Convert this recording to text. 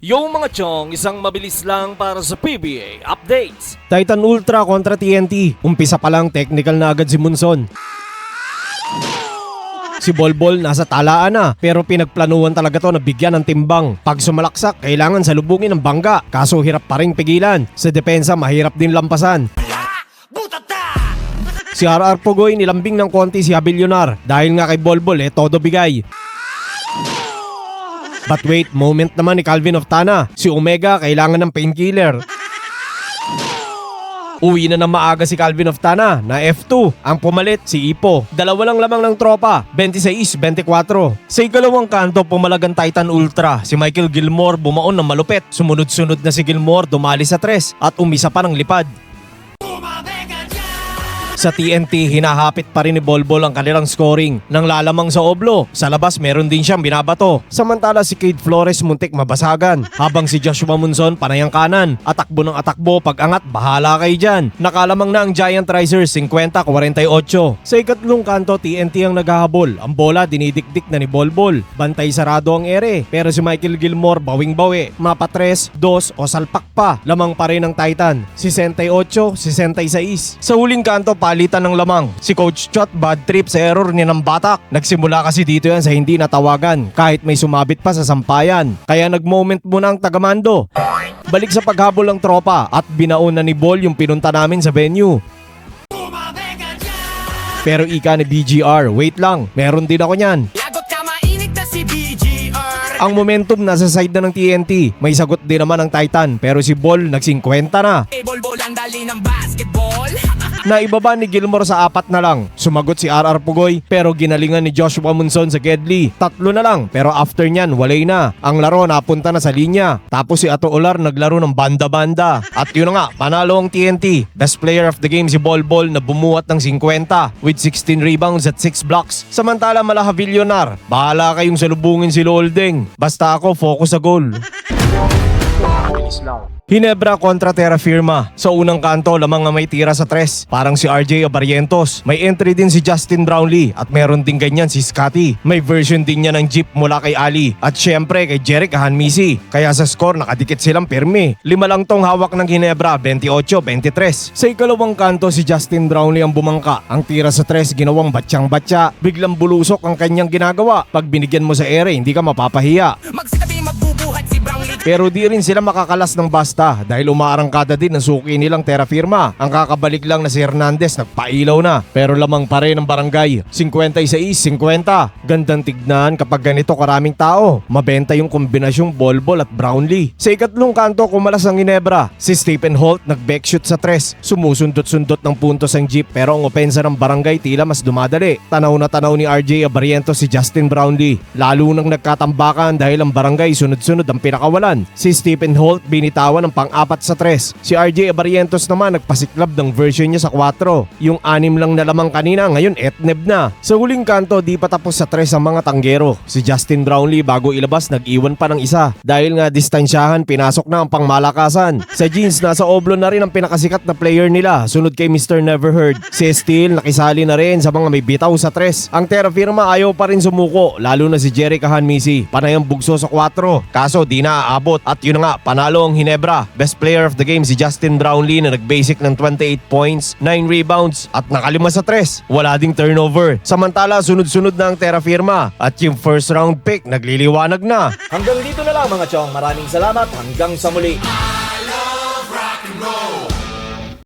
Yung mga chong, isang mabilis lang para sa PBA updates. Titan Ultra kontra TNT. Umpisa pa lang technical na agad si Munson. Si Bolbol nasa talaan na pero pinagplanuhan talaga to na bigyan ng timbang. Pag sumalaksak, kailangan salubungin ng bangga. Kaso hirap pa ring pigilan. Sa depensa, mahirap din lampasan. Si RR Pugoy nilambing ng konti si Abilionar dahil nga kay Bolbol todo bigay. But wait, moment naman ni Calvin Oftana. Si Omega kailangan ng painkiller. Uwi na ng maaga si Calvin Oftana na F2. Ang pumalit si Ipo. Dalawa lang lamang ng tropa, 26-24. Sa ikalawang kanto pumalagang Titan Ultra. Si Michael Gilmore bumaon ng malupit. Sumunod-sunod na si Gilmore dumali sa 3 at umisa pa ng lipad. Sa TNT, hinahapit pa rin ni Bolbol ang kanilang scoring. Nang lalamang sa oblo, sa labas meron din siyang binabato. Samantala si Cade Flores muntik mabasagan. Habang si Joshua Munson panay ang kanan. Atakbo ng atakbo, pag-angat, bahala kayo dyan. Nakalamang na ang Giant Risers, 50-48. Sa ikatlong kanto, TNT ang naghahabol. Ang bola dinidikdik na ni Bolbol. Bantay sarado ang ere. Pero si Michael Gilmore bawing-bawi. Mapa 3, 2 o salpak pa. Lamang pa rin ang Titan. 68-66. Sa huling kanto, palitan ng lamang. Si Coach Chot bad trip sa error niya ng batak. Nagsimula kasi dito yan sa hindi natawagan kahit may sumabit pa sa sampayan. Kaya nag-moment muna ang tagamando. Balik sa paghabol ng tropa at binaon na ni Bol yung pinunta namin sa venue. Pero ika ni BGR, wait lang, meron din ako niyan. Ang momentum nasa side na ng TNT. May sagot din naman ang Titan pero si Bol nag-50 na. Naibaba ni Gilmore sa 4 na lang. Sumagot si RR Pugoy pero ginalingan ni Joshua Munson sa Gedli. 3 na lang pero after nyan walay na. Ang laro napunta na sa linya. Tapos si Ato Olar naglaro ng banda-banda. At yun na nga, panalo ang TNT. Best player of the game si Bolbol na bumuhat ng 50 with 16 rebounds at 6 blocks. Samantala Malaha Villonar, bahala kayong salubungin si Loldeng. Basta ako focus sa goal. Hinebra kontra Terra Firma. Sa unang kanto, lamang nga may tira sa 3. Parang si RJ Barrientos. May entry din si Justin Brownlee at meron din ganyan si Scotty. May version din niya ng jeep mula kay Ali. At syempre kay Jerick Hanmisi. Kaya sa score nakadikit silang pirmi. 5 lang tong hawak ng Hinebra, 28-23. Sa ikalawang kanto si Justin Brownlee ang bumangka. Ang tira sa 3 ginawang batsyang-batya. Biglang bulusok ang kanyang ginagawa. Pag binigyan mo sa ere, hindi ka mapapahiya. Pero di rin sila makakalas ng basta dahil umaarangkada din ang suki nilang Terra Firma. Ang kakabalik lang na si Hernandez nagpailaw na pero lamang pa rin ang barangay. 56-50. Gandang tignan kapag ganito karaming tao. Mabenta yung kombinasyong Bolbol at Brownlee. Sa ikatlong kanto kumalas ang Ginebra. Si Stephen Holt nag-backshoot sa 3. Sumusundot-sundot ng puntos ang jeep pero ang opensa ng barangay tila mas dumadali. Tanaw na tanaw ni RJ Barrientos si Justin Brownlee. Lalo nang nagkatambakan dahil ang barangay sunod-sunod ang pinakawalan. Si Stephen Holt binitawan ng pang-4 sa 3. Si RJ Barrientos naman nagpasiklab ng version niya sa 4. Yung 6 lang na lamang kanina ngayon etneb na. Sa huling kanto di pa tapos sa 3 ang mga tanggero. Si Justin Brownlee bago ilabas nag-iwan pa ng isa. Dahil nga distansyahan pinasok na ang pangmalakasan. Sa jeans nasa oblo na rin ang pinakasikat na player nila. Sunod kay Mr. Neverheard. Si Steele nakisali na rin sa mga may bitaw sa 3. Ang Terra Firma ayaw pa rin sumuko lalo na si Jerick Hanmisi. Panay ang bugso sa 4. Kaso di na at yun na nga, panalo ang Hinebra. Best player of the game si Justin Brownlee na nag-basic ng 28 points, 9 rebounds at nakalima sa 3. Wala ding turnover. Samantala, sunod-sunod na ang Terra Firma at yung first round pick nagliliwanag na. Hanggang dito na lang mga chong. Maraming salamat. Hanggang sa muli.